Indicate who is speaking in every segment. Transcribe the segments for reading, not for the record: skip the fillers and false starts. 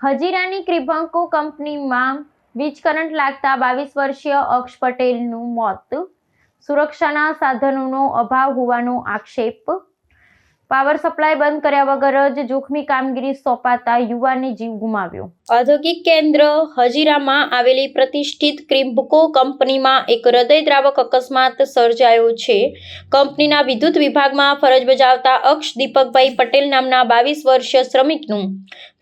Speaker 1: હજીરાની ક્રિબંકો કંપનીમાં વીજ કરંટ લાગતા 22 વર્ષીય અક્ષ પટેલનું મોત. સુરક્ષાના સાધનોનો અભાવ હોવાનો આક્ષેપ. પાવર સપ્લાય બંધ કર્યા વગર જ જોખમી કામગીરી સોંપાતા યુવાને જીવ ગુમાવ્યો. ઔદ્યોગિક કેન્દ્ર હજીરામાં આવેલી પ્રતિષ્ઠિત ક્રિબંકો કંપનીમાં એક હૃદયદ્રાવક અકસ્માત સર્જાયો છે. કંપનીના વિદ્યુત વિભાગમાં ફરજ બજાવતા અક્ષ દીપકભાઈ પટેલ નામના 22 વર્ષીય શ્રમિકનું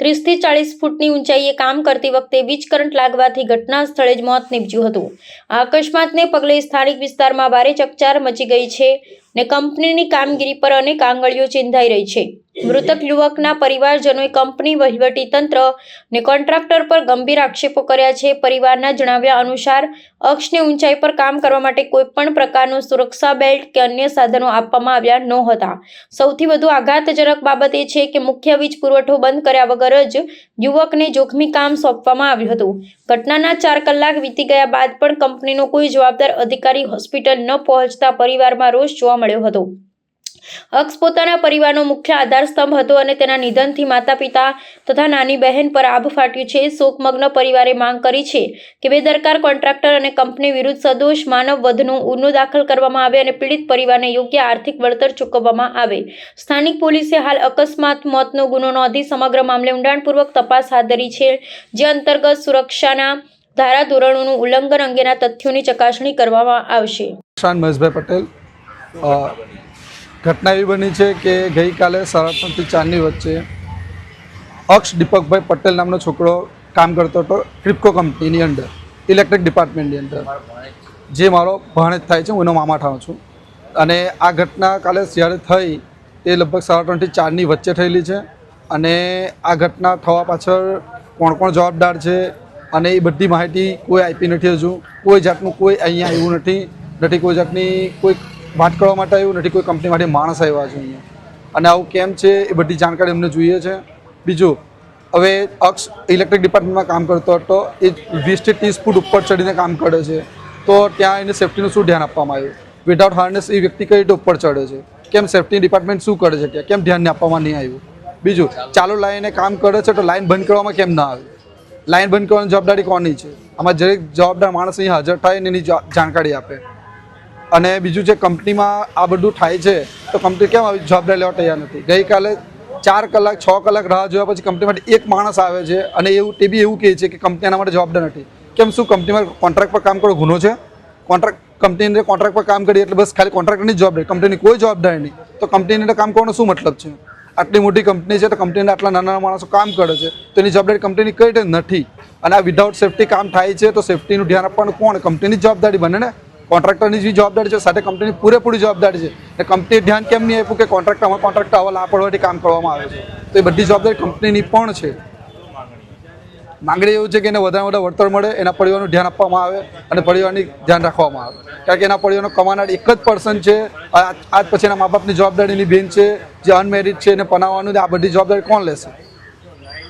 Speaker 1: 30 થી 40 ફૂટની ઊંચાઈએ કામ કરતી વખતે વીજ કરંટ લાગવાથી ઘટના સ્થળે જ મોત નીપજ્યું હતું. આ અકસ્માતને પગલે સ્થાનિક વિસ્તારમાં ભારે ચકચાર મચી ગઈ છે ને કંપનીની કામગીરી પર અનેક આંગળીઓ ચિંધાઈ રહી છે. મૃતક યુવકના પરિવારજનોએ કંપની વહીવટી તંત્ર ને કોન્ટ્રાક્ટર પર ગંભીર આક્ષેપો કર્યા છે. પરિવારના જણાવ્યા અનુસાર અક્ષને ઊંચાઈ પર કામ કરવા માટે કોઈ પણ પ્રકારનું સુરક્ષા બેલ્ટ કે અન્ય સાધનો આપવામાં આવ્યા નહોતા. સૌથી વધુ આઘાતજનક બાબત એ છે કે મુખ્ય વીજ પુરવઠો બંધ કર્યા વગર જ યુવકને જોખમી કામ સોંપવામાં આવ્યું હતું. ઘટનાના 4 કલાક વીતી ગયા બાદ પણ કંપનીનો કોઈ જવાબદાર અધિકારી હોસ્પિટલ ન પહોંચતા પરિવારમાં રોષ જોવા મળ્યો હતો. અક્ષ પોતાના પરિવારનો મુખ્ય આધારસ્તંભ હતો અને તેના નિધનથી માતા પિતા તથા નાની બહેન પર આભ ફાટ્યું છે. શોકમગ્ન પરિવારે માંગ કરી છે કે બેદરકાર કોન્ટ્રાક્ટર અને કંપની વિરુદ્ધ સદોષ માનવ વધનો ગુનો દાખલ કરવામાં આવે અને પીડિત પરિવારને યોગ્ય આર્થિક વળતર ચૂકવવામાં આવે. સ્થાનિક પોલીસે હાલ અકસ્માત મોતનો ગુનો નોંધી સમગ્ર મામલે ઊંડાણપૂર્વક તપાસ હાથ ધરી છે, જે અંતર્ગત સુરક્ષાના ધારાધોરણોનું ઉલ્લંઘન અંગેના તથ્યોની ચકાસણી કરવામાં આવશે.
Speaker 2: મહેશભાઈ પટેલ, ઘટના એવી બની છે કે ગઈકાલે 3:30 થી 4ની વચ્ચે અક્ષ દીપકભાઈ પટેલ નામનો છોકરો કામ કરતો હતો ક્રિબંકો કંપનીની અંદર, ઇલેક્ટ્રિક ડિપાર્ટમેન્ટની અંદર, જે મારો ભાણેજ થાય છે. હું એનો મામા થાઉં છું. અને આ ઘટના કાલે જ્યારે થઈ એ લગભગ 3:30 થી 4ની વચ્ચે થયેલી છે. અને આ ઘટના થવા પાછળ કોણ કોણ જવાબદાર છે અને એ બધી માહિતી કોઈ આપી નથી. હજુ કોઈ જાતનું કોઈ અહીંયા આવ્યું નથી. કોઈ જાતની કોઈ વાત કરવા માટે આવ્યું નથી. કોઈ કંપની માટે માણસ આવ્યા છે અહીંયા. અને આવું કેમ છે એ બધી જાણકારી અમને જોઈએ છે. બીજું, હવે અક્ષ ઇલેક્ટ્રિક ડિપાર્ટમેન્ટમાં કામ કરતો હતો. એ 20 થી 30 ફૂટ ઉપર ચડીને કામ કરે છે. તો ત્યાં એને સેફ્ટીનું શું ધ્યાન આપવામાં આવ્યું? વિધાઉટ હાર્નેસ એ વ્યક્તિ કઈ રીતે ઉપર ચડે છે? કેમ સેફ્ટી ડિપાર્ટમેન્ટ શું કરે છે ત્યાં? કેમ ધ્યાન આપવામાં નહીં આવ્યું? બીજું, ચાલુ લાઈને કામ કરે છે તો લાઈન બંધ કરવામાં કેમ ના આવે? લાઈન બંધ કરવાની જવાબદારી કોની છે? આમાં દરેક જવાબદાર માણસ અહીં હાજર થાય ને એની જાણકારી આપે. અને બીજું છે, કંપનીમાં આ બધું થાય છે તો કંપની કેમ આવી જવાબદારી લેવા તૈયાર નથી? ગઈકાલે 4 કલાક 6 કલાક રાહ જોયા પછી કંપની માટે એક માણસ આવે છે અને તે બી એવું કહે છે કે કંપની એના માટે જવાબદાર નથી. કેમ? શું કંપનીમાં કોન્ટ્રાક્ટ પર કામ કરવો ગુનો છે? કંપનીની અંદર કોન્ટ્રાક્ટ પર કામ કરીએ એટલે બસ ખાલી કોન્ટ્રાક્ટરની જવાબદારી, કંપનીની કોઈ જવાબદારી નહીં. તો કંપનીની અંદર કામ કરવાનો શું મતલબ છે? આટલી મોટી કંપની છે તો કંપનીના આટલા નાના માણસો કામ કરે છે તો એની જવાબદારી કંપનીની કઈ રીતે નથી? અને આ વિધાઉટ સેફ્ટી કામ થાય છે તો સેફ્ટીનું ધ્યાન આપવાનું કોણ? કંપનીની જવાબદારી બને ને. કોન્ટ્રાક્ટરની જે જવાબદારી છે સાથે કંપનીની પૂરેપૂરી જવાબદારી છે. અને કંપનીએ ધ્યાન કેમ નહીં આપ્યું કે કોન્ટ્રાક્ટર આવા લાપરવાહીથી કામ કરવામાં આવે છે? તો એ બધી જવાબદારી કંપનીની પણ છે. માંગણી એવું છે કે એને વધારે વધારે વળતર મળે, એના પરિવારનું ધ્યાન આપવામાં આવે અને પરિવારની ધ્યાન રાખવામાં આવે. કારણ કે એના પરિવારનો કમાનાર એક જ પર્સન છે. આજ પછી એના મા બાપની જવાબદારીની બેન છે જે અનમેરિડ છે, એને પનાવવાનું આ બધી જવાબદારી કોણ લેશે?